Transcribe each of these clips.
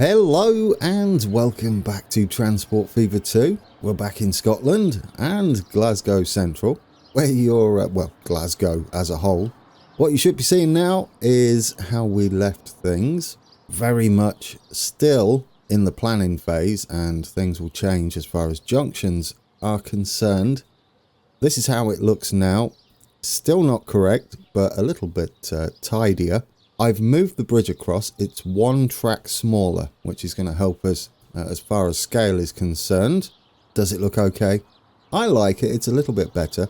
Hello and welcome back to Transport Fever 2. We're back in Scotland and Glasgow Central, where you're, well, Glasgow as a whole. What you should be seeing now is how we left things. Very much still in the planning phase, and things will change as far as junctions are concerned. This is how it looks now. Still not correct, but a little bit tidier. I've moved the bridge across. It's one track smaller, which is going to help us as far as scale is concerned. Does it look okay? I like it. It's a little bit better.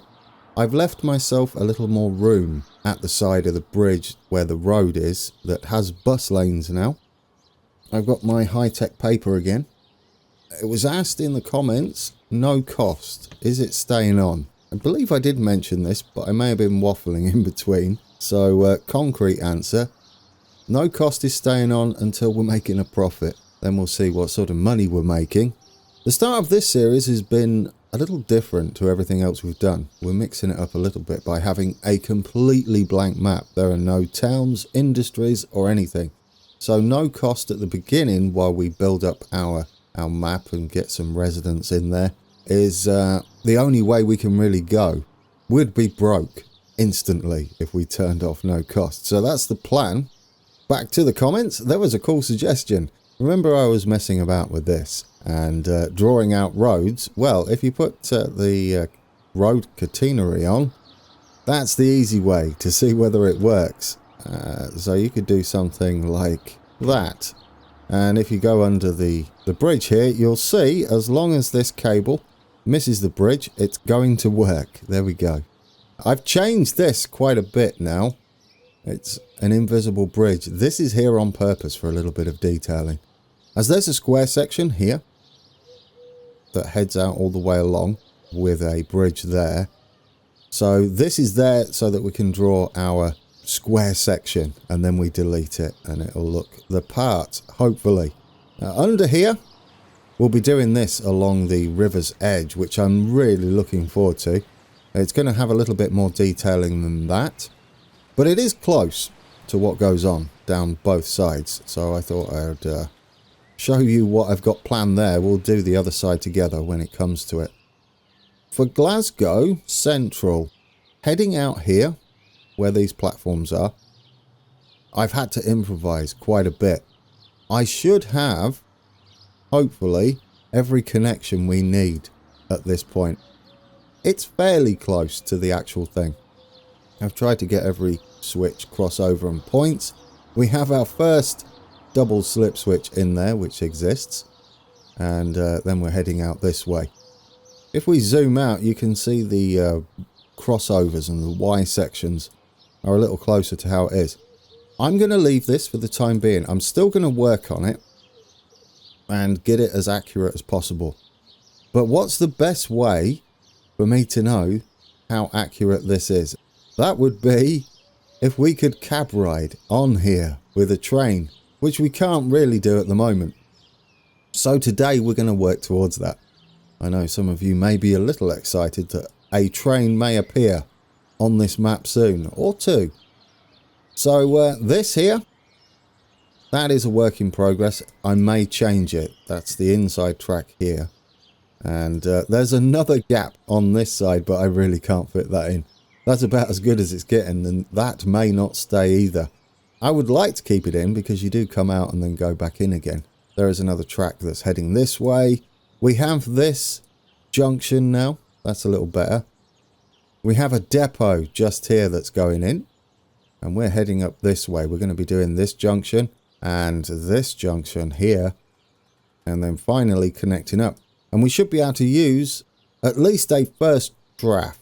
I've left myself a little more room at the side of the bridge where the road is that has bus lanes now. I've got my high-tech paper again. It was asked in the comments, no cost. Is it staying on? I believe I did mention this, but I may have been waffling in between. So, concrete answer, no cost is staying on until we're making a profit. Then we'll see what sort of money we're making. The start of this series has been a little different to everything else we've done. We're mixing it up a little bit by having a completely blank map. There are no towns, industries or anything. So no cost at the beginning while we build up our map and get some residents in there is the only way we can really go. We'd be broke instantly if we turned off no cost. So that's the plan. Back to the comments. There was a cool suggestion. Remember I was messing about with this and drawing out roads. Well, if you put the road catenary on, that's the easy way to see whether it works. So you could do something like that. And if you go under the bridge here, you'll see as long as this cable misses the bridge, it's going to work. There we go. I've changed this quite a bit now. It's an invisible bridge. This is here on purpose for a little bit of detailing. As there's a square section here that heads out all the way along with a bridge there. So this is there so that we can draw our square section and then we delete it and it'll look the part, hopefully. Under here, we'll be doing this along the river's edge, which I'm really looking forward to. It's going to have a little bit more detailing than that, but it is close to what goes on down both sides. So I thought I'd show you what I've got planned there. We'll do the other side together when it comes to it. For Glasgow Central, heading out here where these platforms are, I've had to improvise quite a bit. I should have, hopefully, every connection we need at this point. It's fairly close to the actual thing. I've tried to get every switch, crossover and points. We have our first double slip switch in there, which exists. And then we're heading out this way. If we zoom out, you can see the crossovers and the Y sections are a little closer to how it is. I'm going to leave this for the time being. I'm still going to work on it and get it as accurate as possible. But what's the best way for me to know how accurate this is? That would be if we could cab ride on here with a train, which we can't really do at the moment. So today we're going to work towards that. I know some of you may be a little excited that a train may appear on this map soon, or two. So this here, that is a work in progress. I may change it. That's the inside track here. And there's another gap on this side, but I really can't fit that in. That's about as good as it's getting, and that may not stay either. I would like to keep it in because you do come out and then go back in again. There is another track that's heading this way. We have this junction now. That's a little better. We have a depot just here that's going in. And we're heading up this way. We're going to be doing this junction and this junction here. And then finally connecting up. And we should be able to use at least a first draft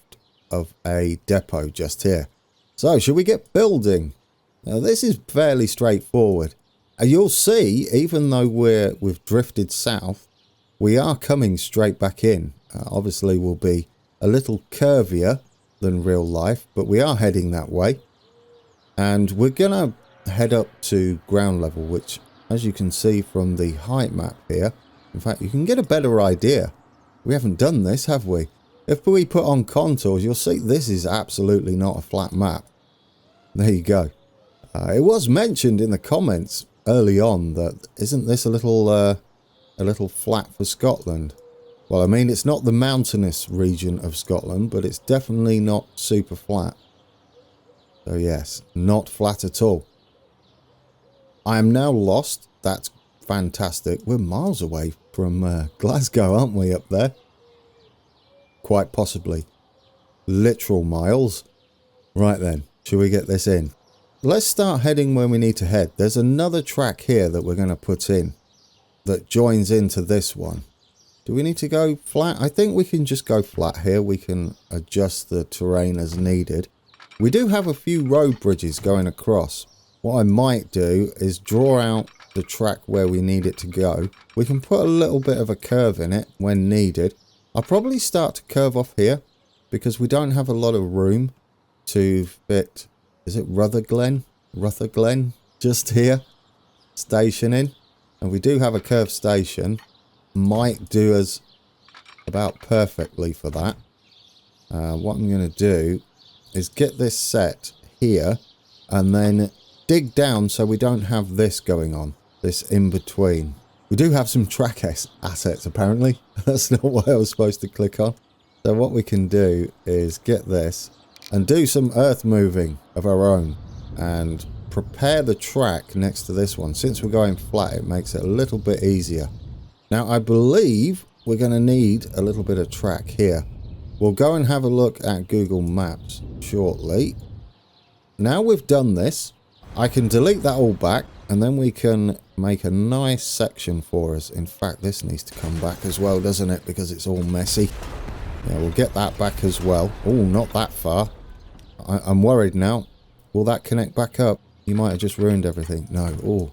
of a depot just here. So should we get building? Now this is fairly straightforward. You'll see, even though we've drifted south, we are coming straight back in. Obviously we'll be a little curvier than real life, but we are heading that way. And we're going to head up to ground level, which, as you can see from the height map here, in fact, you can get a better idea. We haven't done this, have we? If we put on contours, you'll see this is absolutely not a flat map. There you go. It was mentioned in the comments early on that isn't this a little flat for Scotland? Well, I mean, it's not the mountainous region of Scotland, but it's definitely not super flat. So yes, not flat at all. I am now lost. That's fantastic. We're miles away from Glasgow, aren't we, up there? Quite possibly. Literal miles. Right then, should we get this in? Let's start heading where we need to head. There's another track here that we're going to put in that joins into this one. Do we need to go flat? I think we can just go flat here. We can adjust the terrain as needed. We do have a few road bridges going across. What I might do is draw out the track where we need it to go. We can put a little bit of a curve in it when needed. I'll probably start to curve off here because we don't have a lot of room to fit. Is it Rutherglen? Just here. Stationing. And we do have a curved station. Might do us about perfectly for that. What I'm going to do is get this set here and then dig down so we don't have this going on. This in between. We do have some track assets apparently. That's not what I was supposed to click on. So what we can do is get this and do some earth moving of our own and prepare the track next to this one. Since we're going flat, it makes it a little bit easier. Now I believe we're going to need a little bit of track here. We'll go and have a look at Google Maps shortly. Now we've done this, I can delete that all back and then we can make a nice section for us. In fact, this needs to come back as well, doesn't it? Because it's all messy. Yeah, we'll get that back as well. Oh, not that far. I'm worried now. Will that connect back up? You might have just ruined everything. No. Oh,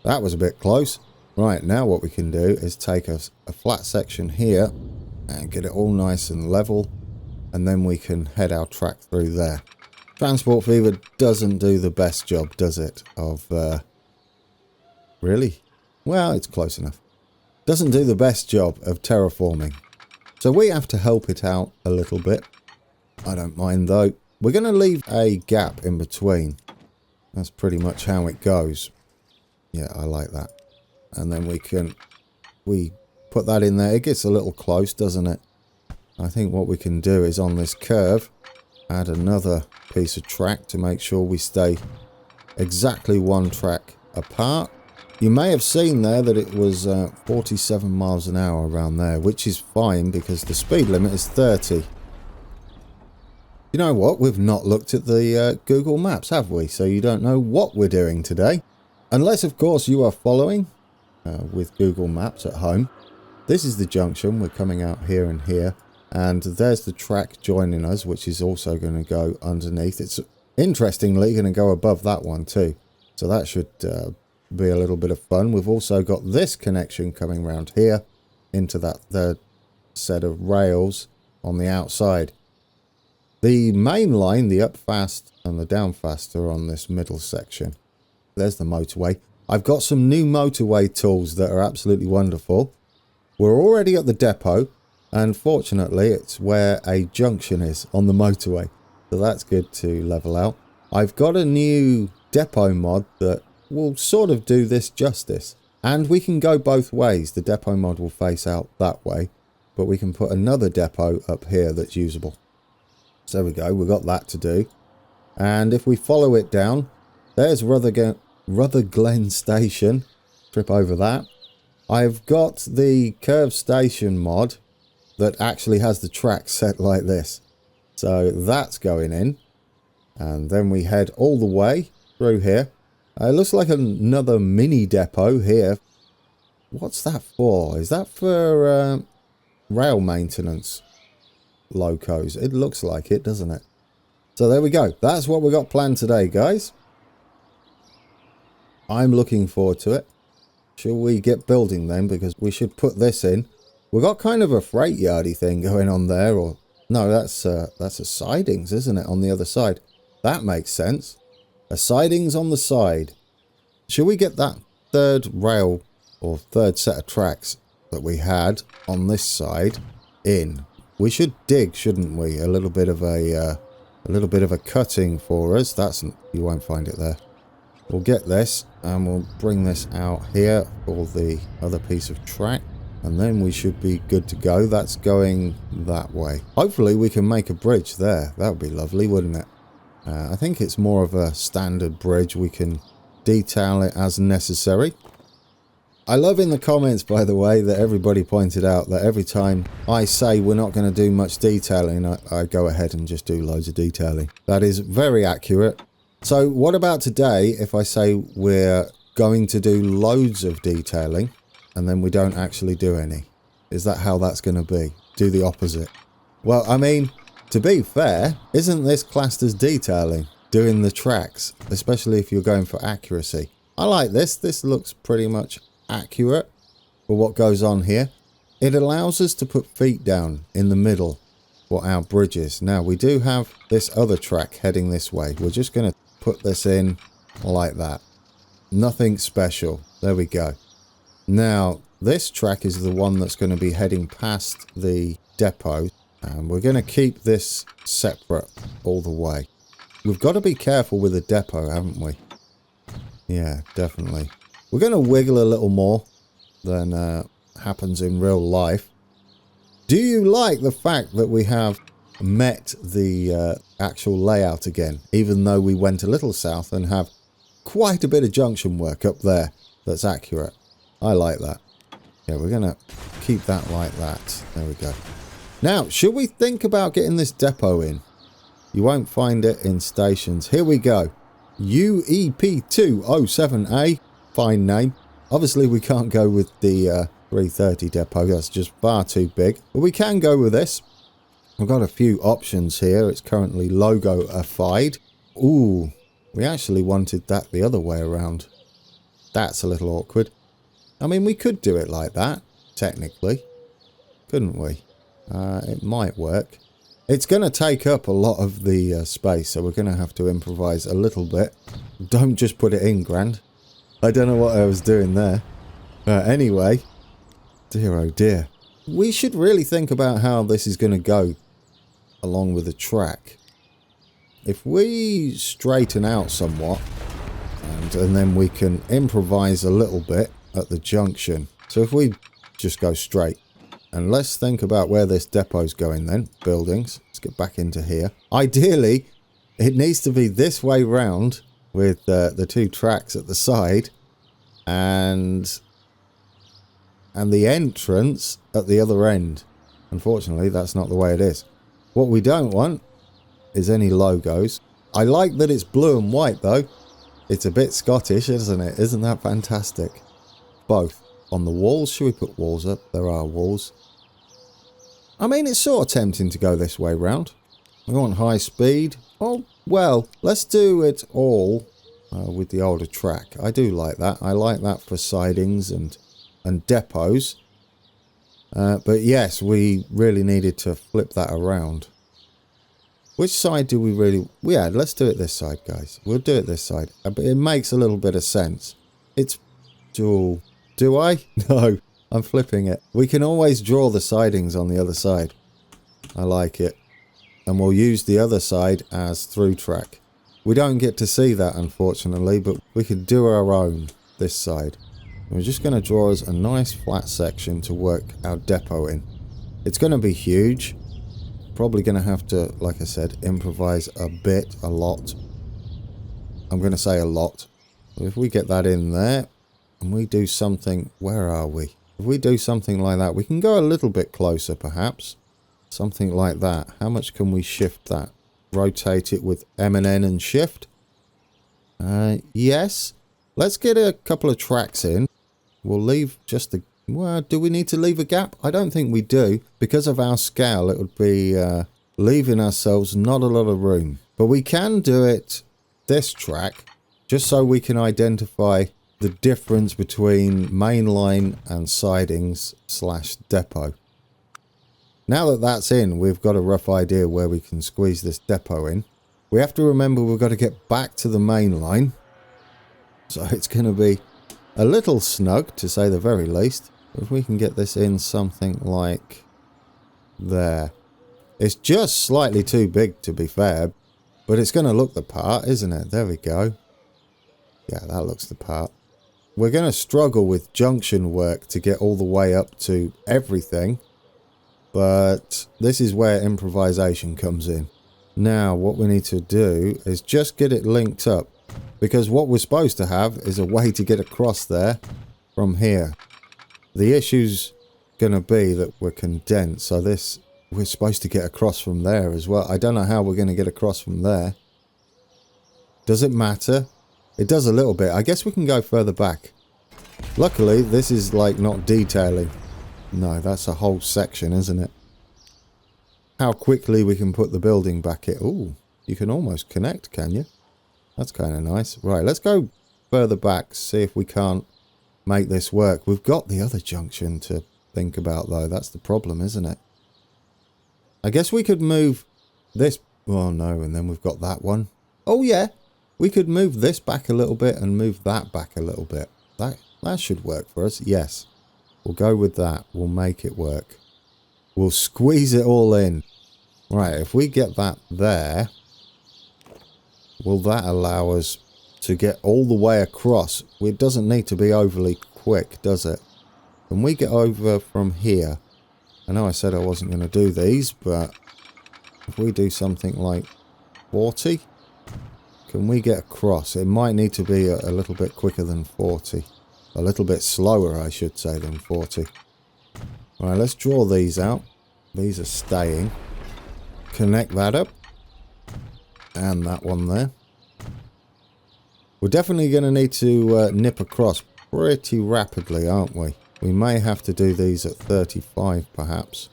that was a bit close. Right, now what we can do is take a flat section here and get it all nice and level. And then we can head our track through there. Transport Fever doesn't do the best job, does it? Of, really? Well, it's close enough. Doesn't do the best job of terraforming. So we have to help it out a little bit. I don't mind though. We're going to leave a gap in between. That's pretty much how it goes. Yeah, I like that. And then we put that in there. It gets a little close, doesn't it? I think what we can do is on this curve, add another piece of track to make sure we stay exactly one track apart. You may have seen there that it was 47 miles an hour around there, which is fine because the speed limit is 30. You know what? We've not looked at the Google Maps, have we? So you don't know what we're doing today. Unless, of course, you are following with Google Maps at home. This is the junction. We're coming out here and here. And there's the track joining us, which is also going to go underneath. It's interestingly going to go above that one too. So that should be a little bit of fun. We've also got this connection coming around here into that third set of rails on the outside. The main line, the up fast and the down fast, are on this middle section. There's the motorway. I've got some new motorway tools that are absolutely wonderful. We're already at the depot. And fortunately, it's where a junction is on the motorway. So that's good to level out. I've got a new depot mod that will sort of do this justice. And we can go both ways. The depot mod will face out that way. But we can put another depot up here that's usable. So there we go. We've got that to do. And if we follow it down, there's Rutherglen Station. Trip over that. I've got the curved station mod that actually has the track set like this. So that's going in. And then we head all the way through here. It looks like another mini depot here. What's that for? Is that for rail maintenance locos? It looks like it, doesn't it? So there we go. That's what we got planned today, guys. I'm looking forward to it. Shall we get building then? Because we should put this in. We've got kind of a freight yardy thing going on there, or no, that's a sidings, isn't it, on the other side? That makes sense. A sidings on the side. Shall we get that third rail or third set of tracks that we had on this side in? We should dig, shouldn't we? A little bit of a cutting for us. You won't find it there. We'll get this and we'll bring this out here for the other piece of track. And then we should be good to go. That's going that way. Hopefully we can make a bridge there. That would be lovely, wouldn't it? I think it's more of a standard bridge. We can detail it as necessary. I love in the comments, by the way, that everybody pointed out that every time I say we're not going to do much detailing, I go ahead and just do loads of detailing. That is very accurate. So what about today if I say we're going to do loads of detailing and then we don't actually do any? Is that how that's going to be? Do the opposite? Well, I mean, to be fair, isn't this classed as detailing? Doing the tracks, especially if you're going for accuracy. I like this. This looks pretty much accurate for what goes on here. It allows us to put feet down in the middle for our bridges. Now, we do have this other track heading this way. We're just going to put this in like that. Nothing special. There we go. Now, this track is the one that's going to be heading past the depot. And we're going to keep this separate all the way. We've got to be careful with the depot, haven't we? Yeah, definitely. We're going to wiggle a little more than happens in real life. Do you like the fact that we have met the actual layout again, even though we went a little south and have quite a bit of junction work up there that's accurate? I like that. Yeah, we're going to keep that like that. There we go. Now, should we think about getting this depot in? You won't find it in stations. Here we go. UEP207A. Fine name. Obviously, we can't go with the 330 depot. That's just far too big. But we can go with this. We've got a few options here. It's currently logo-ified. Ooh, we actually wanted that the other way around. That's a little awkward. I mean, we could do it like that, technically. Couldn't we? It might work. It's going to take up a lot of the space, so we're going to have to improvise a little bit. Don't just put it in, Grand. I don't know what I was doing there. Anyway, dear oh dear. We should really think about how this is going to go along with the track. If we straighten out somewhat, and then we can improvise a little bit at the junction. So if we just go straight. And let's think about where this depot's going then. Buildings. Let's get back into here. Ideally, it needs to be this way round with the two tracks at the side. And the entrance at the other end. Unfortunately, that's not the way it is. What we don't want is any logos. I like that it's blue and white though. It's a bit Scottish, isn't it? Isn't that fantastic? Both. On the walls, should we put walls up? There are walls. I mean, it's sort of tempting to go this way round. We want high speed. Oh, well, let's do it all with the older track. I do like that. I like that for sidings and depots. But yes, we really needed to flip that around. Which side do we really... Yeah, let's do it this side, guys. We'll do it this side. But it makes a little bit of sense. It's dual... Do I? No, I'm flipping it. We can always draw the sidings on the other side. I like it. And we'll use the other side as through track. We don't get to see that, unfortunately, but we could do our own this side. We're just going to draw us a nice flat section to work our depot in. It's going to be huge. Probably going to have to, like I said, improvise a bit, a lot. I'm going to say a lot. If we get that in there... And we do something... Where are we? If we do something like that, we can go a little bit closer, perhaps. Something like that. How much can we shift that? Rotate it with M and N and shift? Yes. Let's get a couple of tracks in. We'll leave just the... Well, do we need to leave a gap? I don't think we do. Because of our scale, it would be leaving ourselves not a lot of room. But we can do it this track, just so we can identify... the difference between mainline and sidings / depot. Now that that's in, we've got a rough idea where we can squeeze this depot in. We have to remember we've got to get back to the main line. So it's going to be a little snug, to say the very least. If we can get this in something like there. It's just slightly too big, to be fair. But it's going to look the part, isn't it? There we go. Yeah, that looks the part. We're going to struggle with junction work to get all the way up to everything. But this is where improvisation comes in. Now, what we need to do is just get it linked up. Because what we're supposed to have is a way to get across there from here. The issue's going to be that we're condensed. So this, we're supposed to get across from there as well. I don't know how we're going to get across from there. Does it matter? It does a little bit. I guess we can go further back. Luckily, this is like not detailing. No, that's a whole section, isn't it? How quickly we can put the building back in. Ooh, you can almost connect, can you? That's kind of nice. Right, let's go further back, see if we can't make this work. We've got the other junction to think about, though. That's the problem, isn't it? I guess we could move this. Oh, no, and then we've got that one. Oh, yeah. We could move this back a little bit and move that back a little bit. That should work for us. Yes. We'll go with that. We'll make it work. We'll squeeze it all in. Right, if we get that there, will that allow us to get all the way across? It doesn't need to be overly quick, does it? Can we get over from here? I know I said I wasn't going to do these, but if we do something like 40, can we get across? It might need to be a little bit quicker than 40. A little bit slower, I should say, than 40. All right, let's draw these out. These are staying. Connect that up. And that one there. We're definitely going to need to nip across pretty rapidly, aren't we? We may have to do these at 35, perhaps.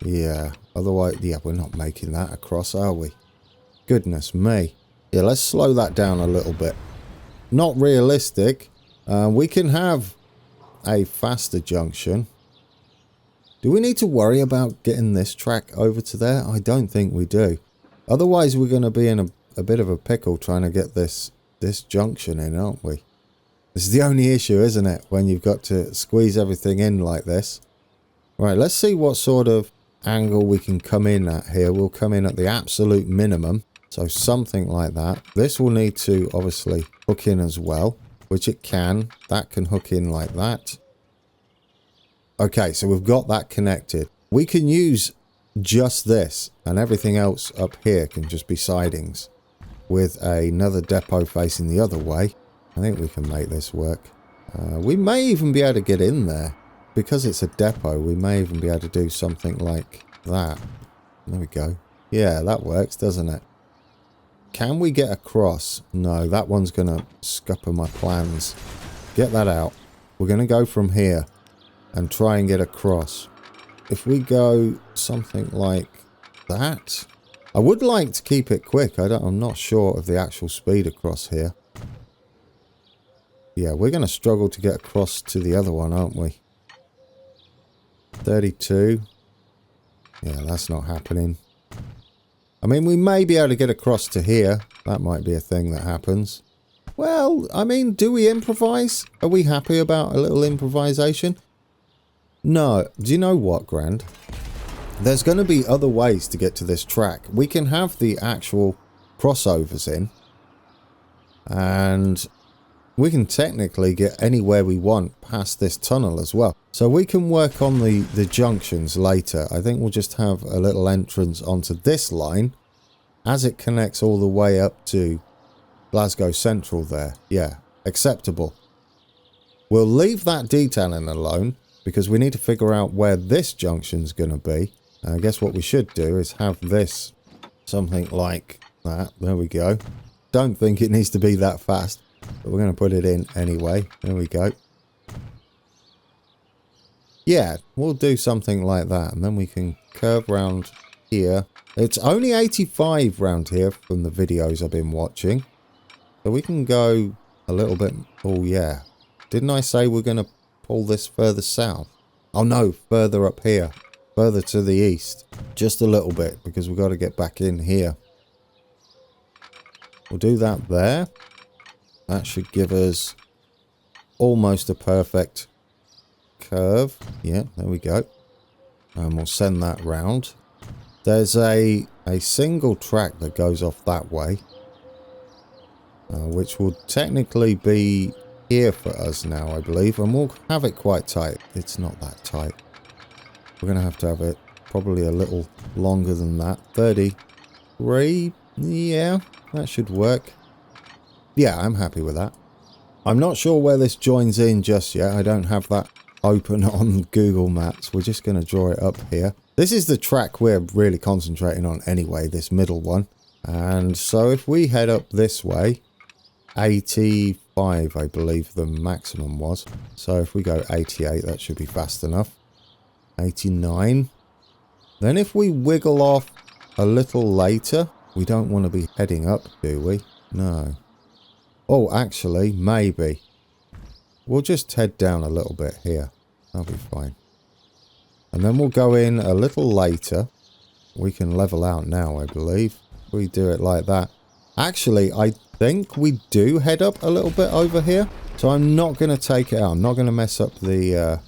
Yeah, otherwise, yeah, we're not making that across, are we? Goodness me. Yeah, let's slow that down a little bit. Not realistic. We can have a faster junction. Do we need to worry about getting this track over to there? I don't think we do. Otherwise, we're going to be in a bit of a pickle trying to get this junction in, aren't we? This is the only issue, isn't it? When you've got to squeeze everything in like this. Right, let's see what sort of angle we can come in at here. We'll come in at the absolute minimum. So something like that. This will need to obviously hook in as well, which it can. That can hook in like that. Okay, so we've got that connected. We can use just this, and everything else up here can just be sidings with another depot facing the other way. I think we can make this work. We may even be able to get in there. Because it's a depot, we may even be able to do something like that. There we go. Yeah, that works, doesn't it? Can we get across? No, that one's going to scupper my plans. Get that out. We're going to go from here and try and get across. If we go something like that. I would like to keep it quick. I'm not sure of the actual speed across here. Yeah, we're going to struggle to get across to the other one, aren't we? 32. Yeah, that's not happening. I mean, we may be able to get across to here. That might be a thing that happens. Well, I mean, do we improvise? Are we happy about a little improvisation? No. Do you know what, Grand? There's going to be other ways to get to this track. We can have the actual crossovers in. And we can technically get anywhere we want past this tunnel as well. So we can work on the junctions later. I think we'll just have a little entrance onto this line as it connects all the way up to Glasgow Central there. Yeah, acceptable. We'll leave that detailing alone because we need to figure out where this junction's going to be. I guess what we should do is have this something like that. There we go. Don't think it needs to be that fast, but we're going to put it in anyway. There we go. Yeah, we'll do something like that, and then we can curve round here. It's only 85 round here from the videos I've been watching. So we can go a little bit... Oh, yeah. Didn't I say we're going to pull this further south? Oh, no, further up here. Further to the east. Just a little bit, because we've got to get back in here. We'll do that there. That should give us almost a perfect curve. Yeah, there we go. And we'll send that round. There's a single track that goes off that way. which will technically be here for us now, I believe, and we'll have it quite tight. It's not that tight. We're going to have it probably a little longer than that. 33, yeah, that should work. Yeah, I'm happy with that. I'm not sure where this joins in just yet. I don't have that open on Google Maps. We're just going to draw it up here. This is the track we're really concentrating on anyway, this middle one. And so if we head up this way, 85 I believe the maximum was. So if we go 88, that should be fast enough. 89. Then if we wiggle off a little later, we don't want to be heading up, do we? No. Oh, actually, maybe. We'll just head down a little bit here. That'll be fine. And then we'll go in a little later. We can level out now, I believe. We do it like that. Actually, I think we do head up a little bit over here. So I'm not going to take it out. I'm not going to mess up the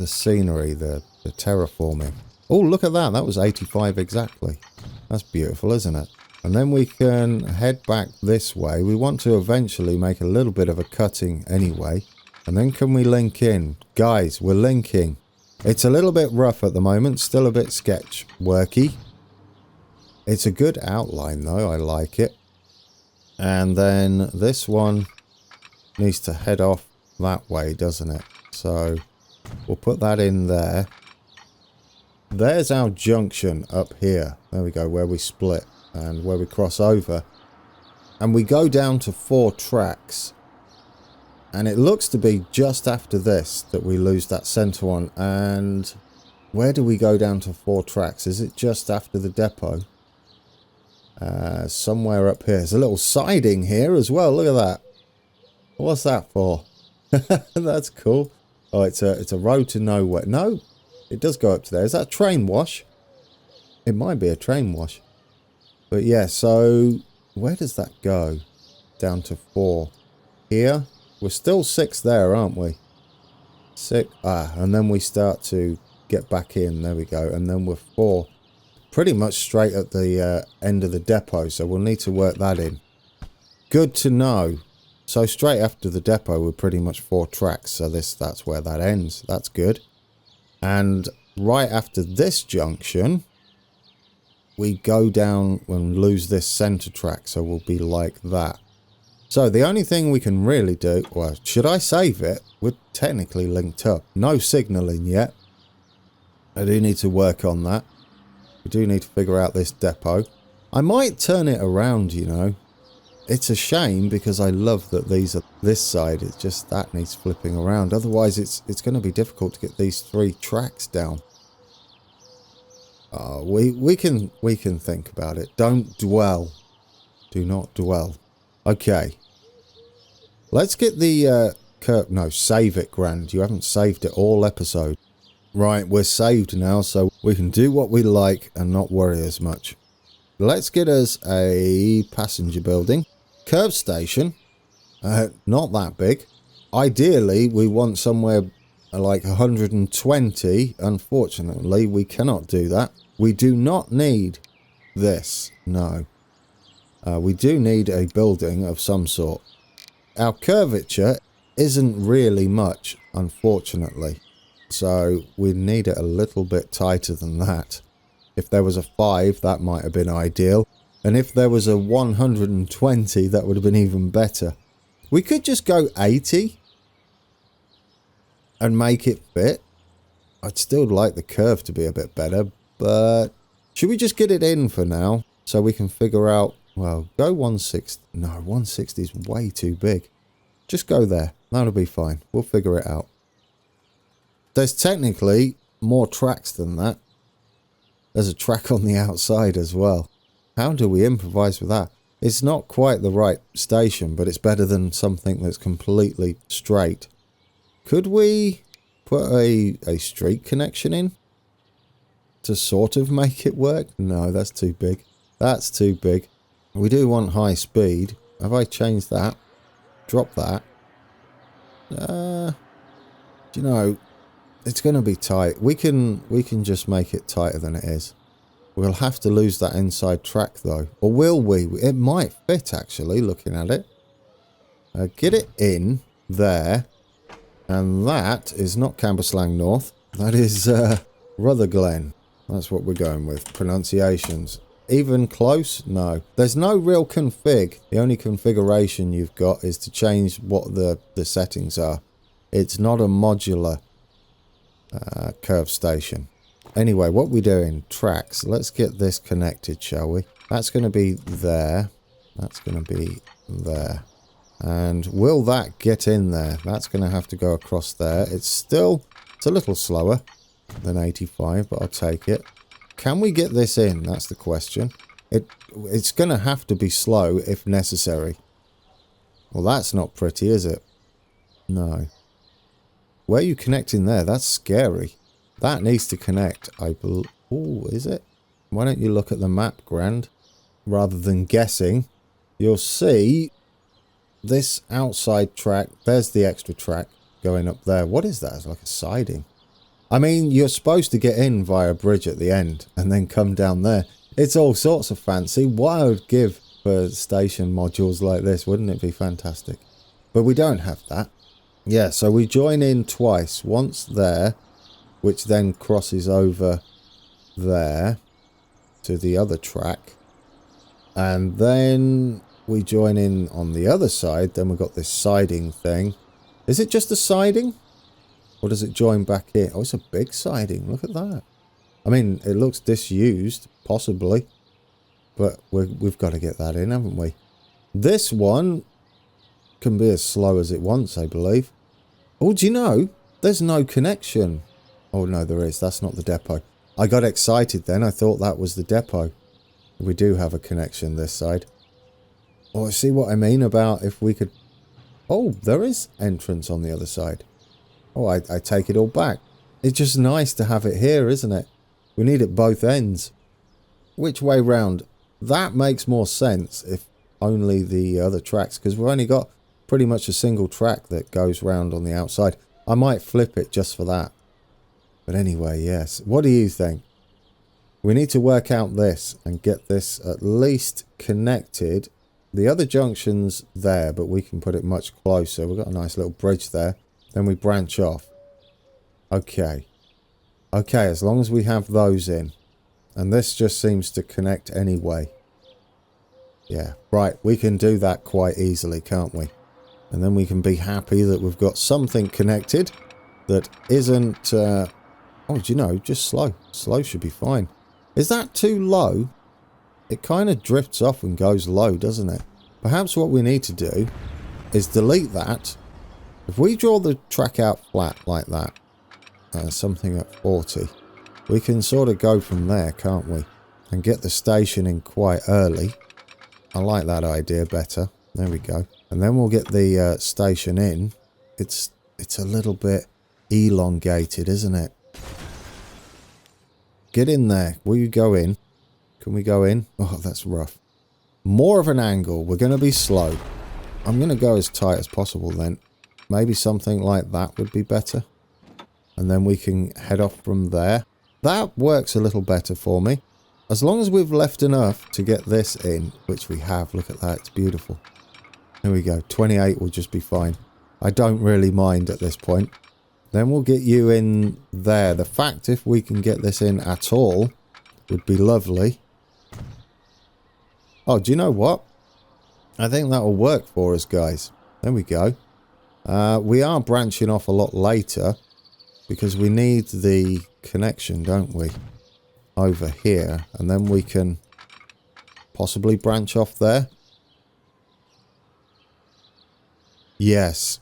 scenery, the terraforming. Oh, look at that. That was 85 exactly. That's beautiful, isn't it? And then we can head back this way. We want to eventually make a little bit of a cutting anyway. And then can we link in? Guys, we're linking. It's a little bit rough at the moment. Still a bit sketch worky. It's a good outline though. I like it. And then this one needs to head off that way, doesn't it? So we'll put that in there. There's our junction up here. There we go, where we split and where we cross over. And we go down to 4 tracks. And it looks to be just after this that we lose that centre one. And where do we go down to 4 tracks? Is it just after the depot? Somewhere up here. There's a little siding here as well. Look at that. What's that for? That's cool. Oh, it's a road to nowhere. No, it does go up to there. Is that a train wash? It might be a train wash. But yeah, so where does that go? Down to 4. Here. We're still 6 there, aren't we? 6. And then we start to get back in. There we go. And then we're 4. Pretty much straight at the end of the depot. So we'll need to work that in. Good to know. So straight after the depot, we're pretty much 4 tracks. So that's where that ends. That's good. And right after this junction, we go down and lose this center track. So we'll be like that. So the only thing we can really do, well, should I save it? We're technically linked up. No signalling yet. I do need to work on that. We do need to figure out this depot. I might turn it around, you know. It's a shame because I love that these are this side. It's just that needs flipping around. Otherwise, it's going to be difficult to get these 3 tracks down. We can think about it. Don't dwell. Do not dwell. Okay. Let's get the no, save it, Grand. You haven't saved it all episode. Right, we're saved now, so we can do what we like and not worry as much. Let's get us a passenger building. Curb station. Not that big. Ideally, we want somewhere like 120. Unfortunately, we cannot do that. We do not need this. No. We do need a building of some sort. Our curvature isn't really much, unfortunately. So we need it a little bit tighter than that. If there was a 5, that might have been ideal. And if there was a 120, that would have been even better. We could just go 80 and make it fit. I'd still like the curve to be a bit better, but should we just get it in for now so we can figure out, well, go 160. No, 160 is way too big. Just go there. That'll be fine. We'll figure it out. There's technically more tracks than that. There's a track on the outside as well. How do we improvise with that? It's not quite the right station, but it's better than something that's completely straight. Could we put a street connection in to sort of make it work? No, that's too big. That's too big. We do want high speed. Have I changed that? Drop that. You know, it's going to be tight. We can just make it tighter than it is. We'll have to lose that inside track though. Or will we? It might fit actually, looking at it. Get it in there. And that is not Cambuslang North. That is Rutherglen. That's what we're going with. Pronunciations. Even close? No. There's no real config. The only configuration you've got is to change what the settings are. It's not a modular curve station. Anyway, what we're doing, tracks. Let's get this connected, shall we? That's going to be there. That's going to be there. And will that get in there? That's going to have to go across there. It's a little slower than 85, but I'll take it. Can we get this in? That's the question. It's going to have to be slow if necessary. Well, that's not pretty, is it? No. Where are you connecting there? That's scary. That needs to connect, I believe. Oh, is it? Why don't you look at the map, Grand? Rather than guessing, you'll see this outside track. There's the extra track going up there. What is that? It's like a siding. I mean, you're supposed to get in via a bridge at the end and then come down there. It's all sorts of fancy. What I would give for station modules like this, wouldn't it be fantastic? But we don't have that. Yeah, so we join in twice. Once there, which then crosses over there to the other track. And then we join in on the other side. Then we've got this siding thing. Is it just a siding? Or does it join back in? Oh, it's a big siding. Look at that. I mean, it looks disused, possibly. But we've got to get that in, haven't we? This one can be as slow as it wants, I believe. Oh, do you know? There's no connection. Oh, no, there is. That's not the depot. I got excited then. I thought that was the depot. We do have a connection this side. Oh, see what I mean about if we could... Oh, there is entrance on the other side. Oh, I take it all back. It's just nice to have it here, isn't it? We need it both ends. Which way round? That makes more sense if only the other tracks, because we've only got pretty much a single track that goes round on the outside. I might flip it just for that. But anyway, yes. What do you think? We need to work out this and get this at least connected. The other junction's there, but we can put it much closer. We've got a nice little bridge there. Then we branch off. Okay. Okay, as long as we have those in. And this just seems to connect anyway. Yeah, right. We can do that quite easily, can't we? And then we can be happy that we've got something connected that isn't... oh, do you know, just slow. Slow should be fine. Is that too low? It kind of drifts off and goes low, doesn't it? Perhaps what we need to do is delete that. If we draw the track out flat like that, something at 40, we can sort of go from there, can't we? And get the station in quite early. I like that idea better. There we go. And then we'll get the station in. It's a little bit elongated, isn't it? Get in there. Will you go in? Can we go in? Oh, that's rough. More of an angle. We're going to be slow. I'm going to go as tight as possible then. Maybe something like that would be better. And then we can head off from there. That works a little better for me. As long as we've left enough to get this in, which we have. Look at that. It's beautiful. There we go. 28 will just be fine. I don't really mind at this point. Then we'll get you in there. The fact if we can get this in at all would be lovely. Oh, do you know what? I think that will work for us, guys. There we go. We are branching off a lot later because we need the connection, don't we? Over here. And then we can possibly branch off there. Yes.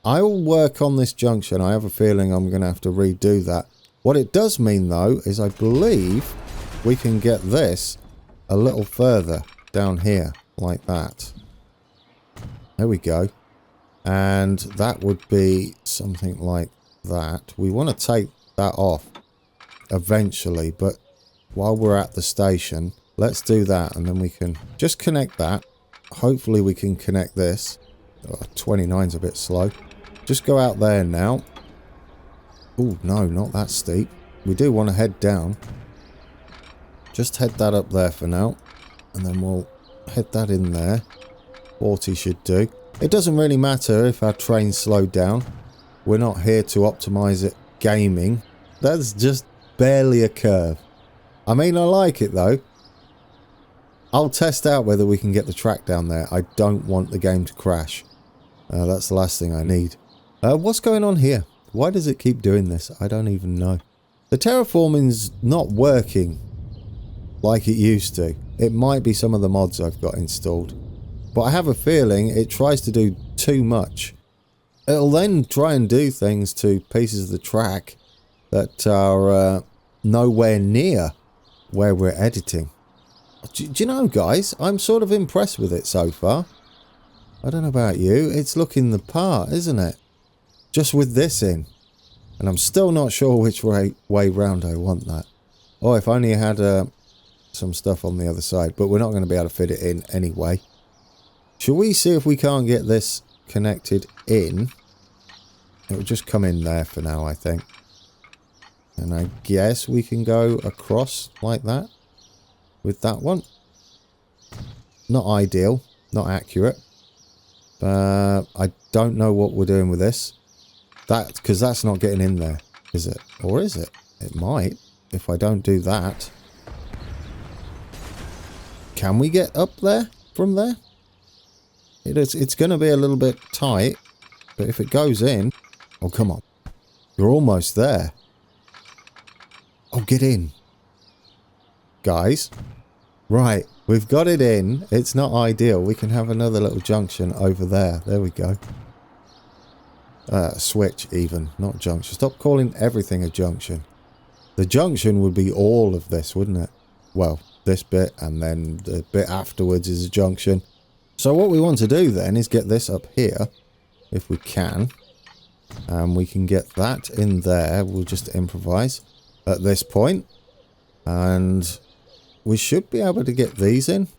I will work on this junction. I have a feeling I'm going to have to redo that. What it does mean, though, is I believe we can get this a little further down here, like that. There we go. And that would be something like that. We want to take that off eventually, but while we're at the station, let's do that, and then we can just connect that. Hopefully we can connect this. Oh, 29's a bit slow. Just go out there now. Oh, no, not that steep. We do want to head down. Just head that up there for now. And then we'll head that in there. 40 should do. It doesn't really matter if our train's slowed down. We're not here to optimize it gaming. That's just barely a curve. I mean, I like it though. I'll test out whether we can get the track down there. I don't want the game to crash. That's the last thing I need. What's going on here? Why does it keep doing this? I don't even know. The terraforming's not working like it used to. It might be some of the mods I've got installed. But I have a feeling it tries to do too much. It'll then try and do things to pieces of the track that are nowhere near where we're editing. Do you know, guys, I'm sort of impressed with it so far. I don't know about you. It's looking the part, isn't it? Just with this in. And I'm still not sure which way round I want that. Oh, if only I had some stuff on the other side. But we're not going to be able to fit it in anyway. Shall we see if we can't get this connected in? It will just come in there for now, I think. And I guess we can go across like that. With that one. Not ideal. Not accurate. But I don't know what we're doing with this. Because that's not getting in there, is it? Or is it? It might, if I don't do that. Can we get up there from there? It's going to be a little bit tight, but if it goes in... Oh, come on. You're almost there. Oh, get in. Guys. Right, we've got it in. It's not ideal. We can have another little junction over there. There we go. Switch even, not junction. Stop calling everything a junction. The junction would be all of this, wouldn't it? Well, this bit and then the bit afterwards is a junction. So what we want to do then is get this up here, if we can. And we can get that in there. We'll just improvise at this point. And we should be able to get these in.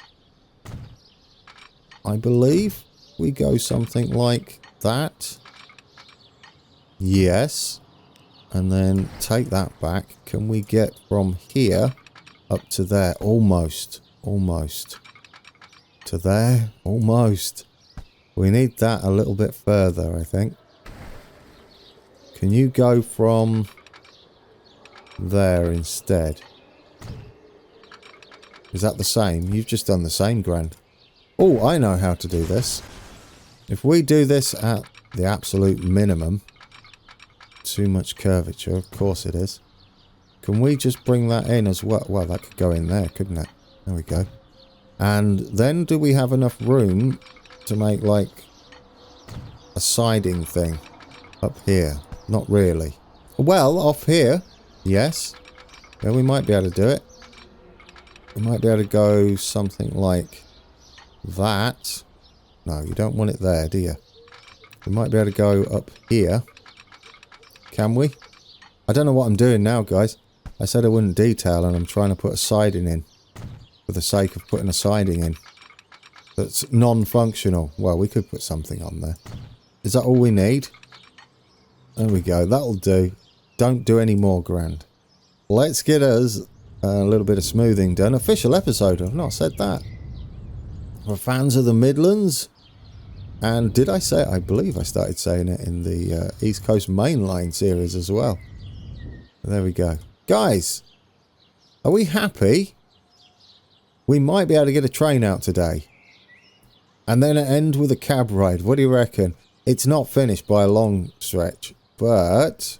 I believe we go something like that. Yes. And then take that back. Can we get from here up to there? Almost. Almost. To there? Almost. We need that a little bit further, I think. Can you go from there instead? Is that the same? You've just done the same, Grand. Oh, I know how to do this. If we do this at the absolute minimum... Too much curvature, of course it is. Can we just bring that in as well? Well, that could go in there, couldn't it? There we go. And then do we have enough room to make like a siding thing up here? Not really. Well, off here, yes. Yeah, we might be able to do it. We might be able to go something like that. No, you don't want it there, do you? We might be able to go up here. Can we? I don't know what I'm doing now, guys. I said I wouldn't detail and I'm trying to put a siding in. For the sake of putting a siding in. That's non-functional. Well, we could put something on there. Is that all we need? There we go. That'll do. Don't do any more, Grand. Let's get us a little bit of smoothing done. Official episode. I've not said that. For fans of the Midlands. And did I say it? I believe I started saying it in the East Coast Mainline series as well. There we go. Guys, are we happy? We might be able to get a train out today. And then end with a cab ride. What do you reckon? It's not finished by a long stretch. But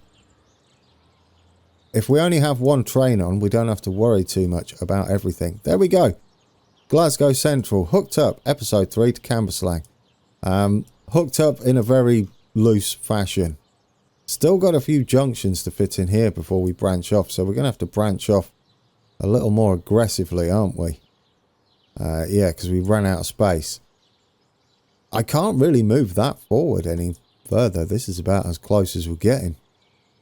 if we only have one train on, we don't have to worry too much about everything. There we go. Glasgow Central. Hooked up. Episode 3 to Cambuslang. Hooked up in a very loose fashion. Still got a few junctions to fit in here before we branch off. So we're going to have to branch off a little more aggressively, aren't we? Yeah, because we ran out of space. I can't really move that forward any further. This is about as close as we're getting.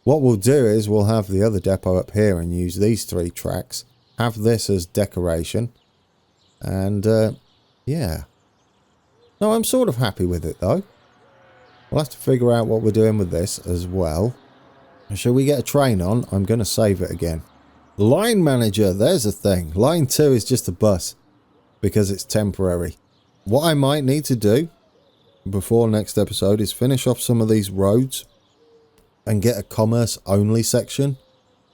What we'll do is we'll have the other depot up here and use these 3 tracks. Have this as decoration. And, yeah. No, I'm sort of happy with it, though. We'll have to figure out what we're doing with this as well. Shall we get a train on? I'm going to save it again. Line manager, there's a thing. Line 2 is just a bus. Because it's temporary. What I might need to do before next episode is finish off some of these roads and get a commerce only section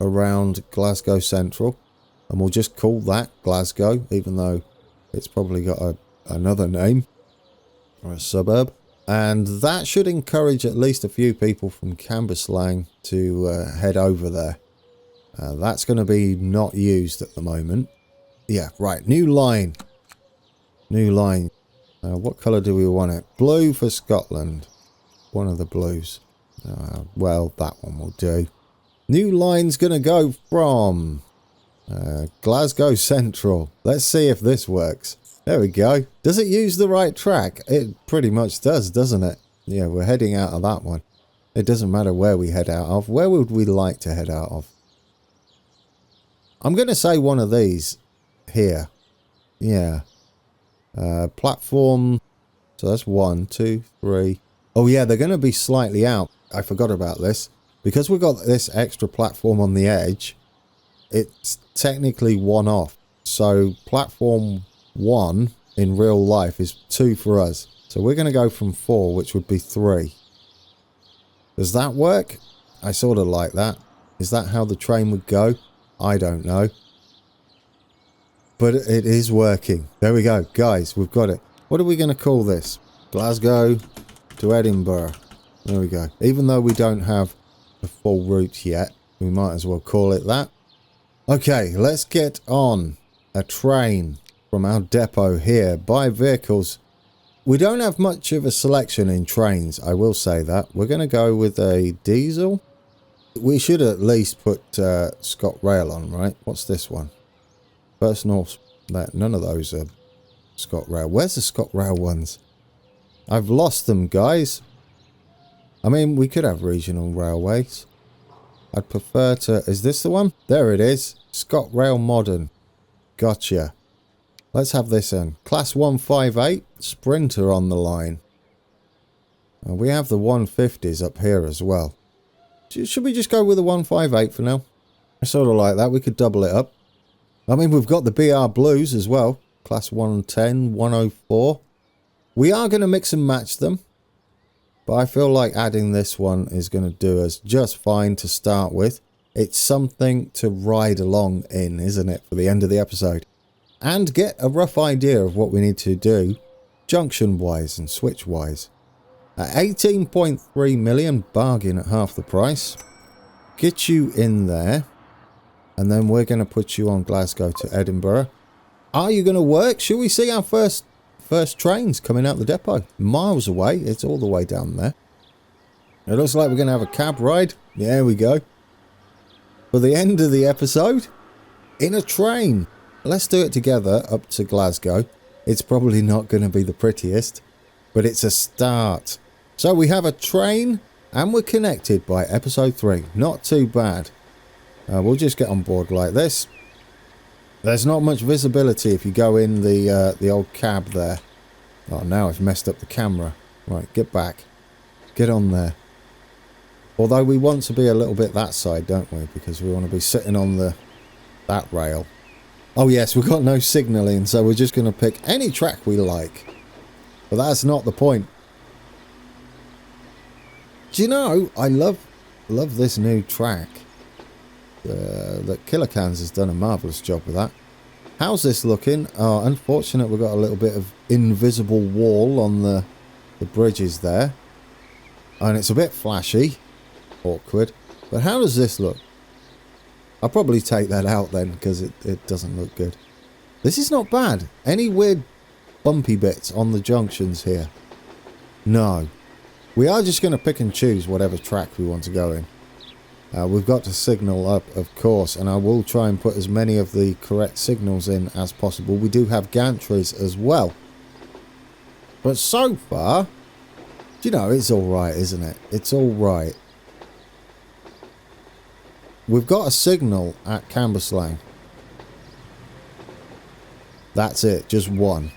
around Glasgow Central, and we'll just call that Glasgow, even though it's probably got another name or a suburb. And that should encourage at least a few people from Cambuslang to head over there. That's going to be not used at the moment. Yeah, right. New line. New line. What colour do we want it? Blue for Scotland. One of the blues. Well, that one will do. New line's going to go from Glasgow Central. Let's see if this works. There we go. Does it use the right track? It pretty much does, doesn't it? Yeah, we're heading out of that one. It doesn't matter where we head out of. Where would we like to head out of? I'm going to say one of these here. Yeah. Platform. So that's 1, 2, 3. Oh yeah, they're going to be slightly out. I forgot about this. Because we've got this extra platform on the edge, it's technically 1 off. So platform 1 in real life is 2 for us. So we're going to go from 4, which would be 3. Does that work? I sort of like that. Is that how the train would go? I don't know. But it is working. There we go. Guys, we've got it. What are we going to call this? Glasgow to Edinburgh. There we go. Even though we don't have the full route yet, we might as well call it that. Okay, let's get on a train from our depot here. Buy vehicles. We don't have much of a selection in trains, I will say that. We're going to go with a diesel. We should at least put ScotRail on, right? What's this one? Personal. None of those are ScotRail. Where's the ScotRail ones? I've lost them, guys. I mean, we could have regional railways. I'd prefer to... Is this the one? There it is. ScotRail Modern. Gotcha. Let's have this in. Class 158. Sprinter on the line. We have the 150s up here as well. Should we just go with the 158 for now? I sort of like that. We could double it up. I mean, we've got the BR Blues as well. Class 110, 104. We are going to mix and match them. But I feel like adding this one is going to do us just fine to start with. It's something to ride along in, isn't it, for the end of the episode? And get a rough idea of what we need to do junction-wise and switch-wise. At 18.3 million, bargain at half the price. Get you in there. And then we're going to put you on Glasgow to Edinburgh. Are you going to work? Shall we see our first trains coming out the depot? Miles away. It's all the way down there. It looks like we're going to have a cab ride. There we go. For the end of the episode, in a train. Let's do it together up to Glasgow. It's probably not going to be the prettiest, but it's a start. So we have a train and we're connected by episode 3. Not too bad. We'll just get on board like this. There's not much visibility if you go in the old cab there. Oh, now I've messed up the camera. Right, get back. Get on there. Although we want to be a little bit that side, don't we? Because we want to be sitting on that rail. Oh yes, we've got no signalling, so we're just going to pick any track we like. But that's not the point. Do you know, I love this new track. That Killercans has done a marvellous job with that. How's this looking? Oh, unfortunate we've got a little bit of invisible wall on the bridges there. And it's a bit flashy. Awkward. But how does this look? I'll probably take that out then, because it doesn't look good. This is not bad. Any weird bumpy bits on the junctions here? No. We are just going to pick and choose whatever track we want to go in. We've got to signal up, of course, and I will try and put as many of the correct signals in as possible. We do have gantries as well. But so far, you know, it's alright, isn't it? It's alright. We've got a signal at Cambuslang. That's it, just one.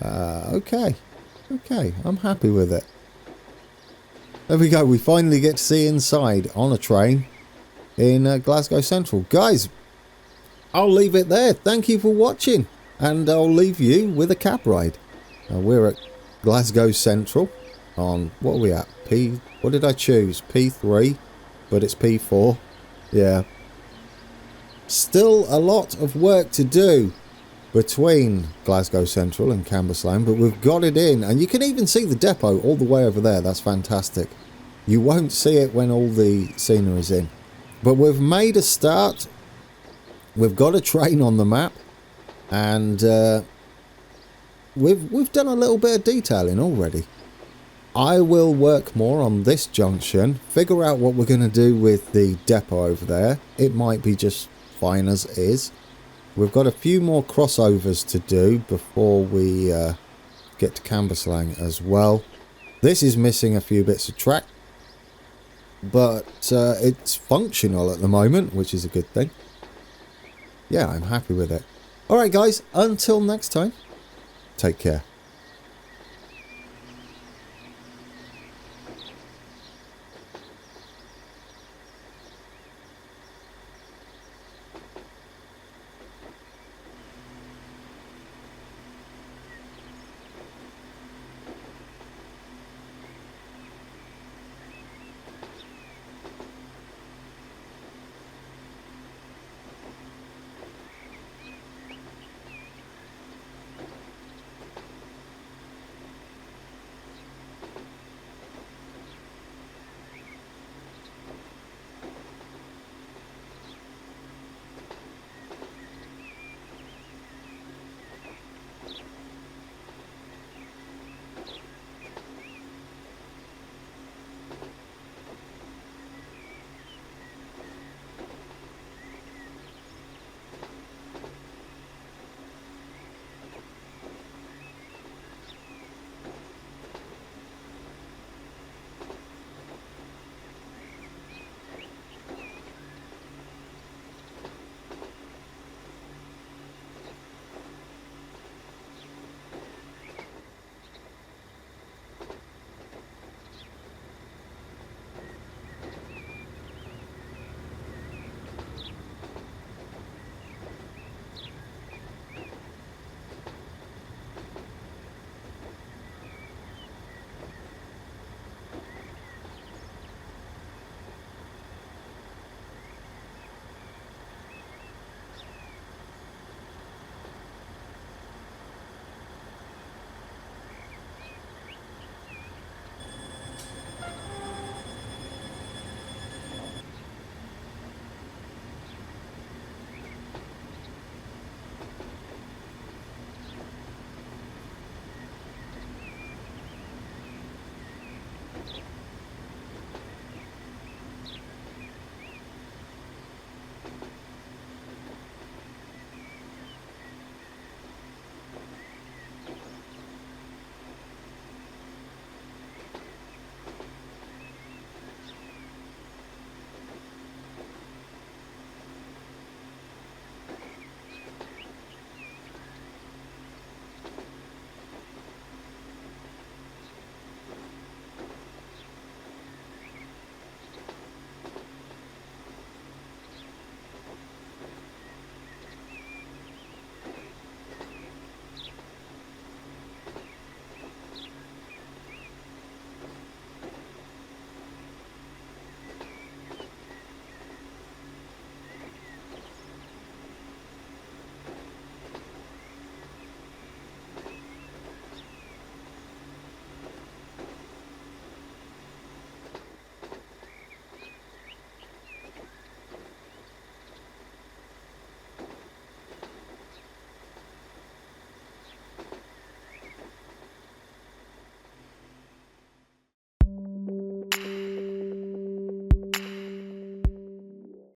Okay. Okay, I'm happy with it. There we go, we finally get to see inside on a train in Glasgow Central. Guys, I'll leave it there. Thank you for watching. And I'll leave you with a cab ride. We're at Glasgow Central on, what are we at? What did I choose? P3, but it's P4. Yeah. Still a lot of work to do between Glasgow Central and Cambuslang, but we've got it in. And you can even see the depot all the way over there. That's fantastic. You won't see it when all the scenery's in. But we've made a start. We've got a train on the map. And we've done a little bit of detailing already. I will work more on this junction, figure out what we're going to do with the depot over there. It might be just fine as is. We've got a few more crossovers to do before we get to Cambuslang as well. This is missing a few bits of track, but it's functional at the moment, which is a good thing. Yeah, I'm happy with it. Alright guys, until next time, take care.